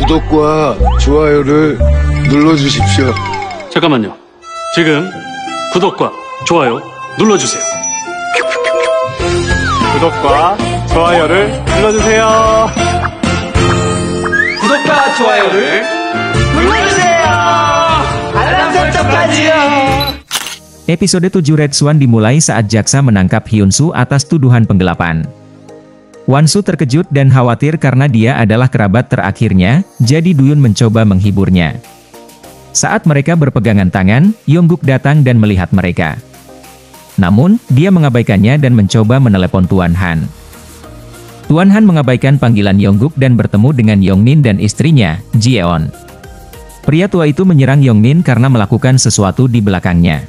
구독과 좋아요를 눌러주십시오. 잠깐만요. 지금 구독과 좋아요 눌러주세요. 구독과 좋아요를 눌러주세요. 구독과 좋아요를 눌러주세요. 알람 설정까지요. Episode 7 Red Swan dimulai saat jaksa menangkap Hyun-soo atas tuduhan penggelapan. Wan-soo terkejut dan khawatir karena dia adalah kerabat terakhirnya, jadi Duyun mencoba menghiburnya. Saat mereka berpegangan tangan, Yongguk datang dan melihat mereka. Namun, dia mengabaikannya dan mencoba menelepon Tuan Han. Tuan Han mengabaikan panggilan Yongguk dan bertemu dengan Yongmin dan istrinya, Jeon. Pria tua itu menyerang Yongmin karena melakukan sesuatu di belakangnya.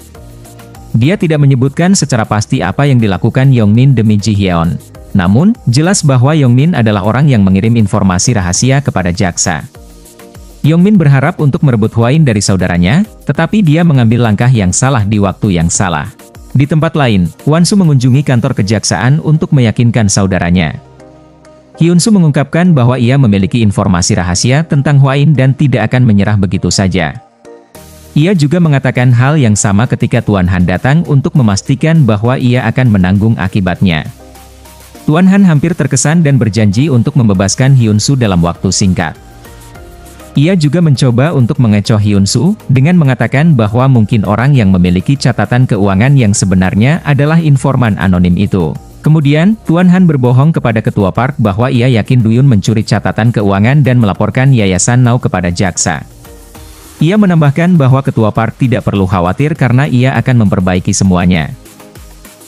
Dia tidak menyebutkan secara pasti apa yang dilakukan Yongmin demi Ji-hyeon. Namun, jelas bahwa Yongmin adalah orang yang mengirim informasi rahasia kepada jaksa. Yongmin berharap untuk merebut Hwain dari saudaranya, tetapi dia mengambil langkah yang salah di waktu yang salah. Di tempat lain, Wan-soo mengunjungi kantor kejaksaan untuk meyakinkan saudaranya. Hyun-soo mengungkapkan bahwa ia memiliki informasi rahasia tentang Hwain dan tidak akan menyerah begitu saja. Ia juga mengatakan hal yang sama ketika Tuan Han datang untuk memastikan bahwa ia akan menanggung akibatnya. Tuan Han hampir terkesan dan berjanji untuk membebaskan Hyun-soo dalam waktu singkat. Ia juga mencoba untuk mengecoh Hyun-soo dengan mengatakan bahwa mungkin orang yang memiliki catatan keuangan yang sebenarnya adalah informan anonim itu. Kemudian, Tuan Han berbohong kepada ketua park bahwa ia yakin Duyun mencuri catatan keuangan dan melaporkan Yayasan Now kepada jaksa. Ia menambahkan bahwa ketua park tidak perlu khawatir karena ia akan memperbaiki semuanya.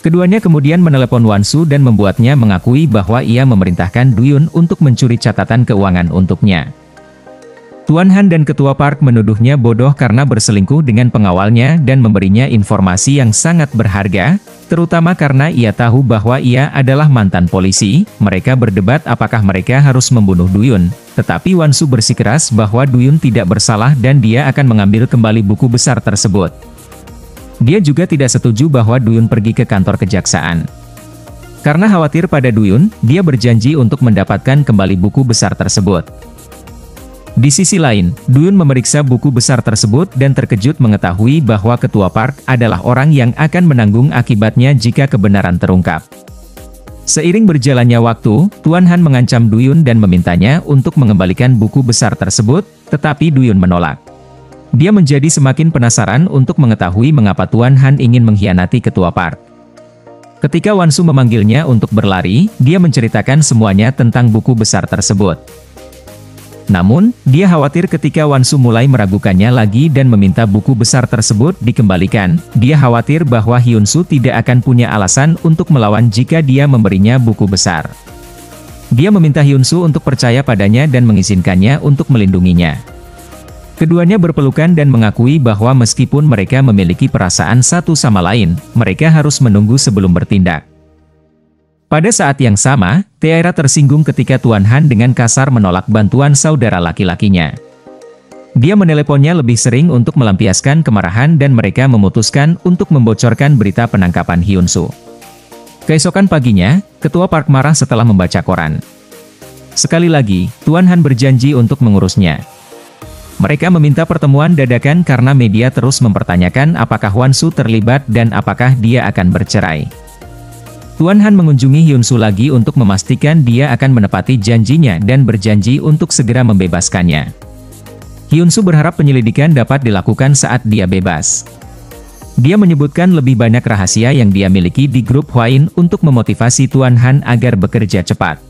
Keduanya kemudian menelepon Wan-soo dan membuatnya mengakui bahwa ia memerintahkan Duyun untuk mencuri catatan keuangan untuknya. Tuan Han dan ketua park menuduhnya bodoh karena berselingkuh dengan pengawalnya dan memberinya informasi yang sangat berharga, terutama karena ia tahu bahwa ia adalah mantan polisi. Mereka berdebat apakah mereka harus membunuh Duyun, tetapi Wan-soo bersikeras bahwa Duyun tidak bersalah dan dia akan mengambil kembali buku besar tersebut. Dia juga tidak setuju bahwa Duyun pergi ke kantor kejaksaan. Karena khawatir pada Duyun, dia berjanji untuk mendapatkan kembali buku besar tersebut. Di sisi lain, Duyun memeriksa buku besar tersebut dan terkejut mengetahui bahwa ketua park adalah orang yang akan menanggung akibatnya jika kebenaran terungkap. Seiring berjalannya waktu, Tuan Han mengancam Duyun dan memintanya untuk mengembalikan buku besar tersebut, tetapi Duyun menolak. Dia menjadi semakin penasaran untuk mengetahui mengapa Tuan Han ingin mengkhianati ketua park. Ketika Wan-soo memanggilnya untuk berlari, dia menceritakan semuanya tentang buku besar tersebut. Namun, dia khawatir ketika Wan-soo mulai meragukannya lagi dan meminta buku besar tersebut dikembalikan. Dia khawatir bahwa Hyun-soo tidak akan punya alasan untuk melawan jika dia memberinya buku besar. Dia meminta Hyun-soo untuk percaya padanya dan mengizinkannya untuk melindunginya. Keduanya berpelukan dan mengakui bahwa meskipun mereka memiliki perasaan satu sama lain, mereka harus menunggu sebelum bertindak. Pada saat yang sama, Taeira tersinggung ketika Tuan Han dengan kasar menolak bantuan saudara laki-lakinya. Dia meneleponnya lebih sering untuk melampiaskan kemarahan dan mereka memutuskan untuk membocorkan berita penangkapan Hyun-soo. Keesokan paginya, ketua park marah setelah membaca koran. Sekali lagi, Tuan Han berjanji untuk mengurusnya. Mereka meminta pertemuan dadakan karena media terus mempertanyakan apakah Wan-soo terlibat dan apakah dia akan bercerai. Tuan Han mengunjungi Hyun-soo lagi untuk memastikan dia akan menepati janjinya dan berjanji untuk segera membebaskannya. Hyun-soo berharap penyelidikan dapat dilakukan saat dia bebas. Dia menyebutkan lebih banyak rahasia yang dia miliki di grup Hwain untuk memotivasi Tuan Han agar bekerja cepat.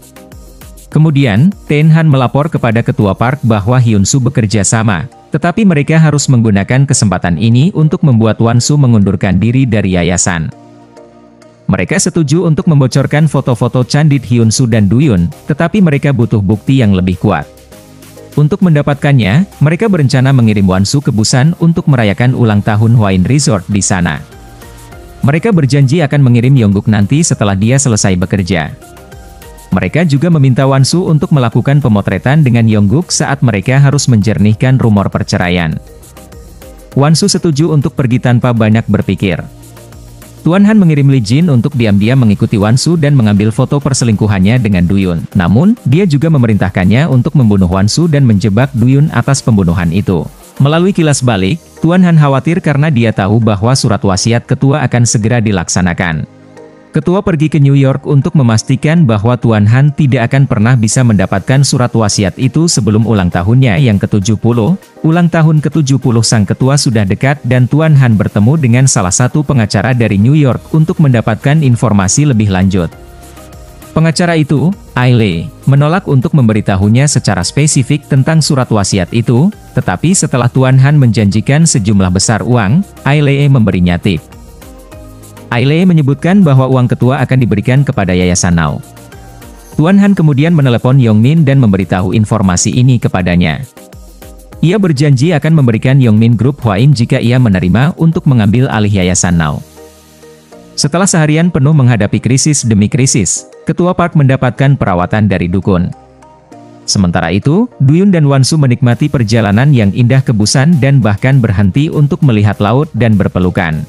Kemudian, Ten Han melapor kepada ketua park bahwa Hyun-soo bekerja sama, tetapi mereka harus menggunakan kesempatan ini untuk membuat Wan-soo mengundurkan diri dari yayasan. Mereka setuju untuk membocorkan foto-foto candid Hyun-soo dan Duyun, tetapi mereka butuh bukti yang lebih kuat. Untuk mendapatkannya, mereka berencana mengirim Wan-soo ke Busan untuk merayakan ulang tahun Hwain Resort di sana. Mereka berjanji akan mengirim Yongguk nanti setelah dia selesai bekerja. Mereka juga meminta Wan-soo untuk melakukan pemotretan dengan Yongguk saat mereka harus menjernihkan rumor perceraian. Wan-soo setuju untuk pergi tanpa banyak berpikir. Tuan Han mengirim Li Jin untuk diam-diam mengikuti Wan Su dan mengambil foto perselingkuhannya dengan Duyun. Namun, dia juga memerintahkannya untuk membunuh Wan Su dan menjebak Duyun atas pembunuhan itu. Melalui kilas balik, Tuan Han khawatir karena dia tahu bahwa surat wasiat ketua akan segera dilaksanakan. Ketua pergi ke New York untuk memastikan bahwa Tuan Han tidak akan pernah bisa mendapatkan surat wasiat itu sebelum ulang tahunnya yang ke-70. Ulang tahun ke-70 sang ketua sudah dekat dan Tuan Han bertemu dengan salah satu pengacara dari New York untuk mendapatkan informasi lebih lanjut. Pengacara itu, Ai Lei, menolak untuk memberitahunya secara spesifik tentang surat wasiat itu, tetapi setelah Tuan Han menjanjikan sejumlah besar uang, Ai Lei memberinya tip. Ai Lei menyebutkan bahwa uang ketua akan diberikan kepada Yayasan Now. Tuan Han kemudian menelepon Yongmin dan memberitahu informasi ini kepadanya. Ia berjanji akan memberikan Yongmin grup Hwain jika ia menerima untuk mengambil alih Yayasan Now. Setelah seharian penuh menghadapi krisis demi krisis, Ketua Park mendapatkan perawatan dari dukun. Sementara itu, Duyun dan Wan Su menikmati perjalanan yang indah ke Busan dan bahkan berhenti untuk melihat laut dan berpelukan.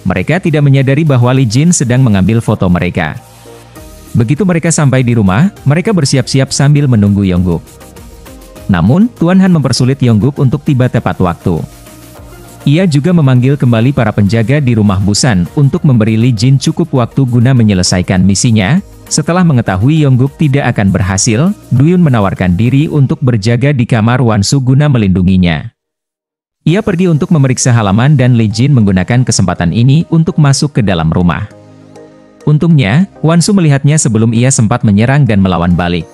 Mereka tidak menyadari bahwa Li Jin sedang mengambil foto mereka. Begitu mereka sampai di rumah, mereka bersiap-siap sambil menunggu Yongguk. Namun, Tuan Han mempersulit Yongguk untuk tiba tepat waktu. Ia juga memanggil kembali para penjaga di rumah Busan untuk memberi Li Jin cukup waktu guna menyelesaikan misinya. Setelah mengetahui Yongguk tidak akan berhasil, Duyun menawarkan diri untuk berjaga di kamar Wan Su guna melindunginya. Ia pergi untuk memeriksa halaman dan Li Jin menggunakan kesempatan ini untuk masuk ke dalam rumah. Untungnya, Wan Su melihatnya sebelum ia sempat menyerang dan melawan balik.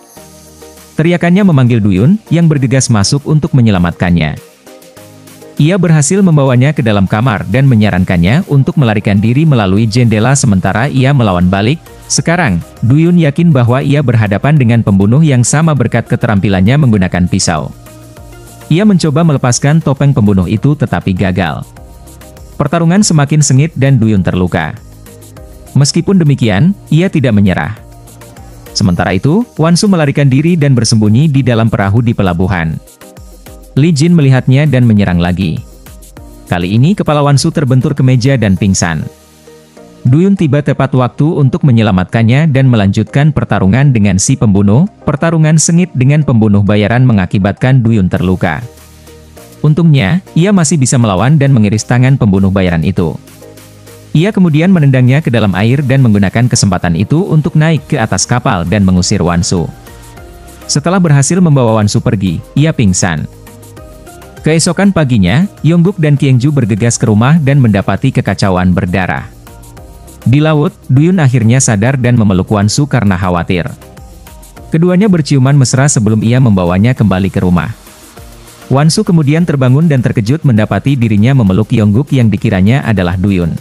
Teriakannya memanggil Duyun, yang bergegas masuk untuk menyelamatkannya. Ia berhasil membawanya ke dalam kamar dan menyarankannya untuk melarikan diri melalui jendela sementara ia melawan balik. Sekarang, Duyun yakin bahwa ia berhadapan dengan pembunuh yang sama berkat keterampilannya menggunakan pisau. Ia mencoba melepaskan topeng pembunuh itu tetapi gagal. Pertarungan semakin sengit dan Duyun terluka. Meskipun demikian, ia tidak menyerah. Sementara itu, Wan Su melarikan diri dan bersembunyi di dalam perahu di pelabuhan. Li Jin melihatnya dan menyerang lagi. Kali ini kepala Wan Su terbentur ke meja dan pingsan. Duyun tiba tepat waktu untuk menyelamatkannya dan melanjutkan pertarungan dengan si pembunuh. Pertarungan sengit dengan pembunuh bayaran mengakibatkan Duyun terluka. Untungnya, ia masih bisa melawan dan mengiris tangan pembunuh bayaran itu. Ia kemudian menendangnya ke dalam air dan menggunakan kesempatan itu untuk naik ke atas kapal dan mengusir Wan Su. Setelah berhasil membawa Wan Su pergi, ia pingsan. Keesokan paginya, Yongguk dan Kyengju bergegas ke rumah dan mendapati kekacauan berdarah. Di laut, Duyun akhirnya sadar dan memeluk Wan Su karena khawatir. Keduanya berciuman mesra sebelum ia membawanya kembali ke rumah. Wan Su kemudian terbangun dan terkejut mendapati dirinya memeluk Yongguk yang dikiranya adalah Duyun.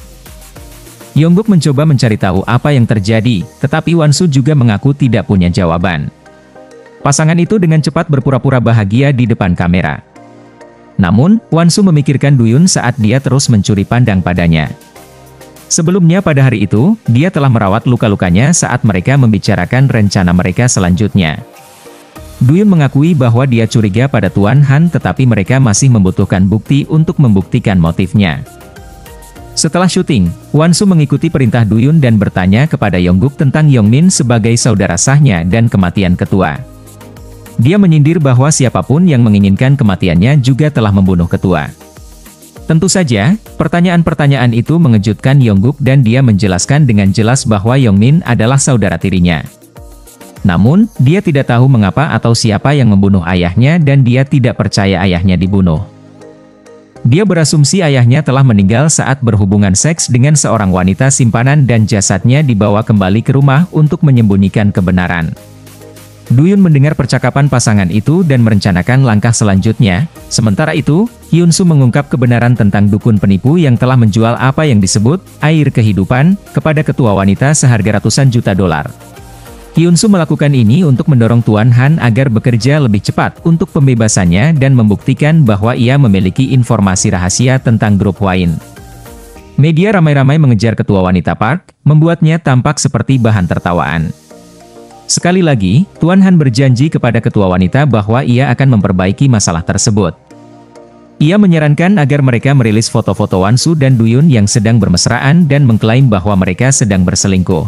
Yongguk mencoba mencari tahu apa yang terjadi, tetapi Wan Su juga mengaku tidak punya jawaban. Pasangan itu dengan cepat berpura-pura bahagia di depan kamera. Namun, Wan Su memikirkan Duyun saat dia terus mencuri pandang padanya. Sebelumnya pada hari itu, dia telah merawat luka-lukanya saat mereka membicarakan rencana mereka selanjutnya. Duyun mengakui bahwa dia curiga pada Tuan Han tetapi mereka masih membutuhkan bukti untuk membuktikan motifnya. Setelah syuting, Wan Su mengikuti perintah Duyun dan bertanya kepada Yongguk tentang Yongmin sebagai saudara sahnya dan kematian ketua. Dia menyindir bahwa siapapun yang menginginkan kematiannya juga telah membunuh ketua. Tentu saja, pertanyaan-pertanyaan itu mengejutkan Yongguk dan dia menjelaskan dengan jelas bahwa Yongmin adalah saudara tirinya. Namun, dia tidak tahu mengapa atau siapa yang membunuh ayahnya dan dia tidak percaya ayahnya dibunuh. Dia berasumsi ayahnya telah meninggal saat berhubungan seks dengan seorang wanita simpanan dan jasadnya dibawa kembali ke rumah untuk menyembunyikan kebenaran. Duyun mendengar percakapan pasangan itu dan merencanakan langkah selanjutnya. Sementara itu, Hyun Su mengungkap kebenaran tentang dukun penipu yang telah menjual apa yang disebut air kehidupan kepada ketua wanita seharga ratusan juta dolar. Hyun Su melakukan ini untuk mendorong Tuan Han agar bekerja lebih cepat untuk pembebasannya dan membuktikan bahwa ia memiliki informasi rahasia tentang grup Hwain. Media ramai-ramai mengejar ketua wanita Park, membuatnya tampak seperti bahan tertawaan. Sekali lagi, Tuan Han berjanji kepada ketua wanita bahwa ia akan memperbaiki masalah tersebut. Ia menyarankan agar mereka merilis foto-foto Wan-su dan Duyun yang sedang bermesraan dan mengklaim bahwa mereka sedang berselingkuh.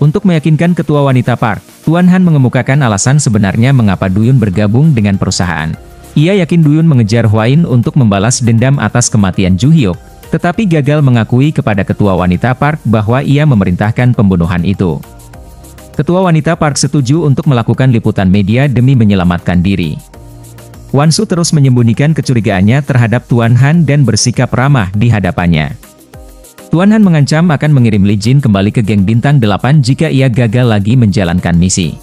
Untuk meyakinkan ketua wanita Park, Tuan Han mengemukakan alasan sebenarnya mengapa Duyun bergabung dengan perusahaan. Ia yakin Duyun mengejar Hwain untuk membalas dendam atas kematian Ju Hyuk, tetapi gagal mengakui kepada ketua wanita Park bahwa ia memerintahkan pembunuhan itu. Ketua wanita Park setuju untuk melakukan liputan media demi menyelamatkan diri. Wan-su terus menyembunyikan kecurigaannya terhadap Tuan Han dan bersikap ramah di hadapannya. Tuan Han mengancam akan mengirim Lee Jin kembali ke geng bintang 8 jika ia gagal lagi menjalankan misi.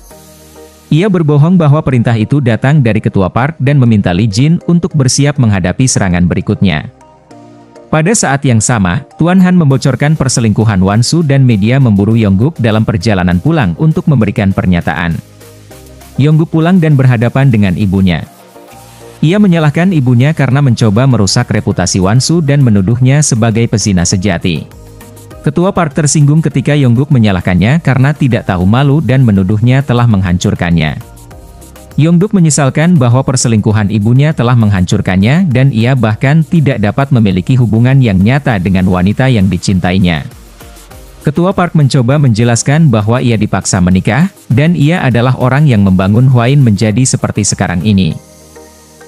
Ia berbohong bahwa perintah itu datang dari ketua Park dan meminta Lee Jin untuk bersiap menghadapi serangan berikutnya. Pada saat yang sama, Tuan Han membocorkan perselingkuhan Wan-su dan media memburu Yongguk dalam perjalanan pulang untuk memberikan pernyataan. Yongguk pulang dan berhadapan dengan ibunya. Ia menyalahkan ibunya karena mencoba merusak reputasi Wan-su dan menuduhnya sebagai pezina sejati. Ketua Park tersinggung ketika Yongguk menyalahkannya karena tidak tahu malu dan menuduhnya telah menghancurkannya. Yongguk menyesalkan bahwa perselingkuhan ibunya telah menghancurkannya dan ia bahkan tidak dapat memiliki hubungan yang nyata dengan wanita yang dicintainya. Ketua Park mencoba menjelaskan bahwa ia dipaksa menikah, dan ia adalah orang yang membangun Hwain menjadi seperti sekarang ini.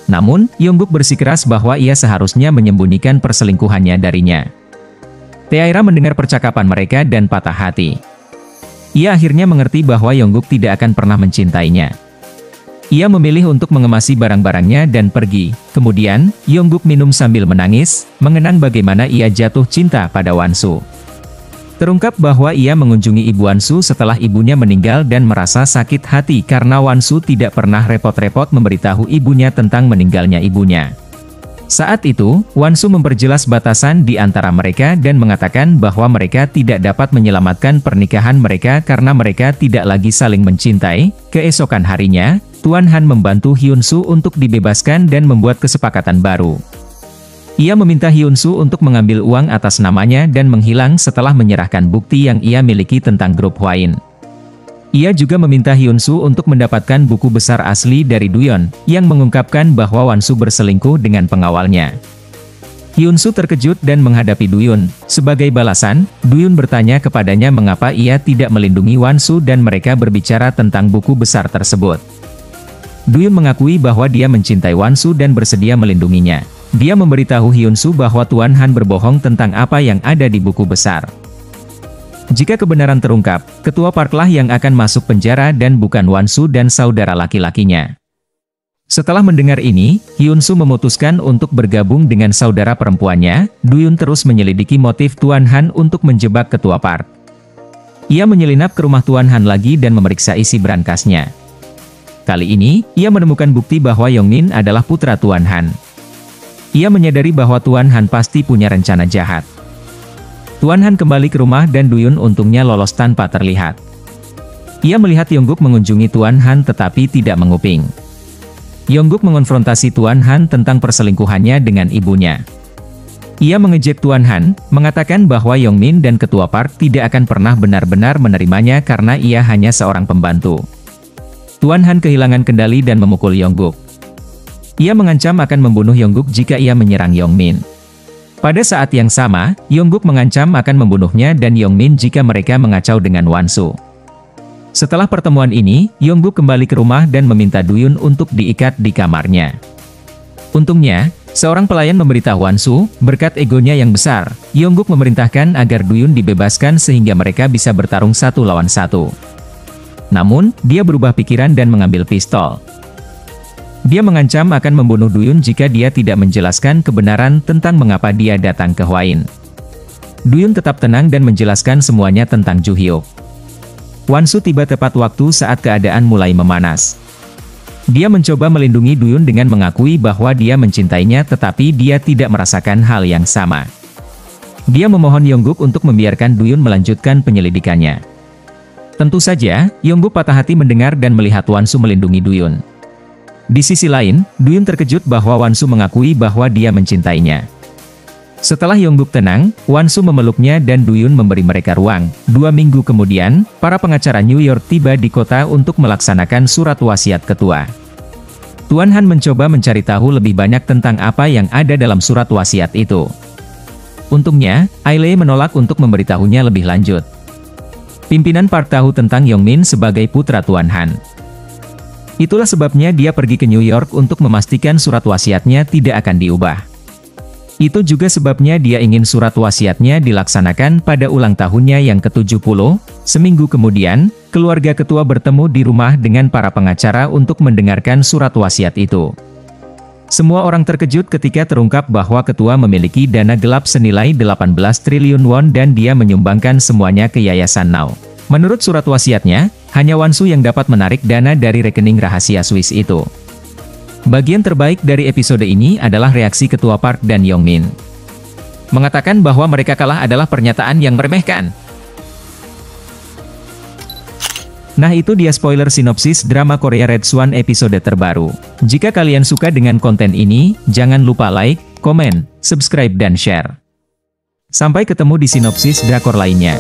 Namun, Yongguk bersikeras bahwa ia seharusnya menyembunyikan perselingkuhannya darinya. Taeira mendengar percakapan mereka dan patah hati. Ia akhirnya mengerti bahwa Yongguk tidak akan pernah mencintainya. Ia memilih untuk mengemasi barang-barangnya dan pergi. Kemudian, Yongguk minum sambil menangis, mengenang bagaimana ia jatuh cinta pada Wan-su. Terungkap bahwa ia mengunjungi ibu Wan-su setelah ibunya meninggal dan merasa sakit hati karena Wan-su tidak pernah repot-repot memberitahu ibunya tentang meninggalnya ibunya. Saat itu, Wan-su memperjelas batasan di antara mereka dan mengatakan bahwa mereka tidak dapat menyelamatkan pernikahan mereka karena mereka tidak lagi saling mencintai. Keesokan harinya, Tuan Han membantu Hyun-su untuk dibebaskan dan membuat kesepakatan baru. Ia meminta Hyun-su untuk mengambil uang atas namanya dan menghilang setelah menyerahkan bukti yang ia miliki tentang grup Hwain. Ia juga meminta Hyun-su untuk mendapatkan buku besar asli dari Duyun, yang mengungkapkan bahwa Wan-su berselingkuh dengan pengawalnya. Hyun-su terkejut dan menghadapi Duyun. Sebagai balasan, Duyun bertanya kepadanya mengapa ia tidak melindungi Wan-su dan mereka berbicara tentang buku besar tersebut. Duyun mengakui bahwa dia mencintai Wan-su dan bersedia melindunginya. Dia memberitahu Hyun-su bahwa Tuan Han berbohong tentang apa yang ada di buku besar. Jika kebenaran terungkap, ketua Parklah yang akan masuk penjara dan bukan Wan-su dan saudara laki-lakinya. Setelah mendengar ini, Hyun-su memutuskan untuk bergabung dengan saudara perempuannya. Duyun terus menyelidiki motif Tuan Han untuk menjebak ketua Park. Ia menyelinap ke rumah Tuan Han lagi dan memeriksa isi berangkasnya. Kali ini, ia menemukan bukti bahwa Yongmin adalah putra Tuan Han. Ia menyadari bahwa Tuan Han pasti punya rencana jahat. Tuan Han kembali ke rumah dan Duyun untungnya lolos tanpa terlihat. Ia melihat Yongguk mengunjungi Tuan Han tetapi tidak menguping. Yongguk mengonfrontasi Tuan Han tentang perselingkuhannya dengan ibunya. Ia mengejek Tuan Han, mengatakan bahwa Yongmin dan ketua Park tidak akan pernah benar-benar menerimanya karena ia hanya seorang pembantu. Tuan Han kehilangan kendali dan memukul Yongguk. Ia mengancam akan membunuh Yongguk jika ia menyerang Yongmin. Pada saat yang sama, Yongguk mengancam akan membunuhnya dan Yongmin jika mereka mengacau dengan Wan-su. Setelah pertemuan ini, Yongguk kembali ke rumah dan meminta Duyun untuk diikat di kamarnya. Untungnya, seorang pelayan memberitahu Wan-su, berkat egonya yang besar, Yongguk memerintahkan agar Duyun dibebaskan sehingga mereka bisa bertarung 1 lawan 1. Namun, dia berubah pikiran dan mengambil pistol. Dia mengancam akan membunuh Duyun jika dia tidak menjelaskan kebenaran tentang mengapa dia datang ke Hwain. Duyun tetap tenang dan menjelaskan semuanya tentang Ju Hyuk. Wan-su tiba tepat waktu saat keadaan mulai memanas. Dia mencoba melindungi Duyun dengan mengakui bahwa dia mencintainya tetapi dia tidak merasakan hal yang sama. Dia memohon Yongguk untuk membiarkan Duyun melanjutkan penyelidikannya. Tentu saja, Yongguk patah hati mendengar dan melihat Wan-su melindungi Duyun. Di sisi lain, Duyun terkejut bahwa Wan-su mengakui bahwa dia mencintainya. Setelah Yongguk tenang, Wan-su memeluknya dan Duyun memberi mereka ruang. 2 minggu kemudian, para pengacara New York tiba di kota untuk melaksanakan surat wasiat ketua. Tuan Han mencoba mencari tahu lebih banyak tentang apa yang ada dalam surat wasiat itu. Untungnya, Ailey menolak untuk memberitahunya lebih lanjut. Pimpinan Park tahu tentang Yongmin sebagai putra Tuan Han. Itulah sebabnya dia pergi ke New York untuk memastikan surat wasiatnya tidak akan diubah. Itu juga sebabnya dia ingin surat wasiatnya dilaksanakan pada ulang tahunnya yang ke-70. Seminggu kemudian, keluarga ketua bertemu di rumah dengan para pengacara untuk mendengarkan surat wasiat itu. Semua orang terkejut ketika terungkap bahwa ketua memiliki dana gelap senilai 18 triliun won dan dia menyumbangkan semuanya ke Yayasan Now. Menurut surat wasiatnya, hanya Wansu yang dapat menarik dana dari rekening rahasia Swiss itu. Bagian terbaik dari episode ini adalah reaksi Ketua Park dan Yongmin. Mengatakan bahwa mereka kalah adalah pernyataan yang meremehkan. Nah, itu dia spoiler sinopsis drama Korea Red Swan episode terbaru. Jika kalian suka dengan konten ini, jangan lupa like, komen, subscribe dan share. Sampai ketemu di sinopsis drakor lainnya.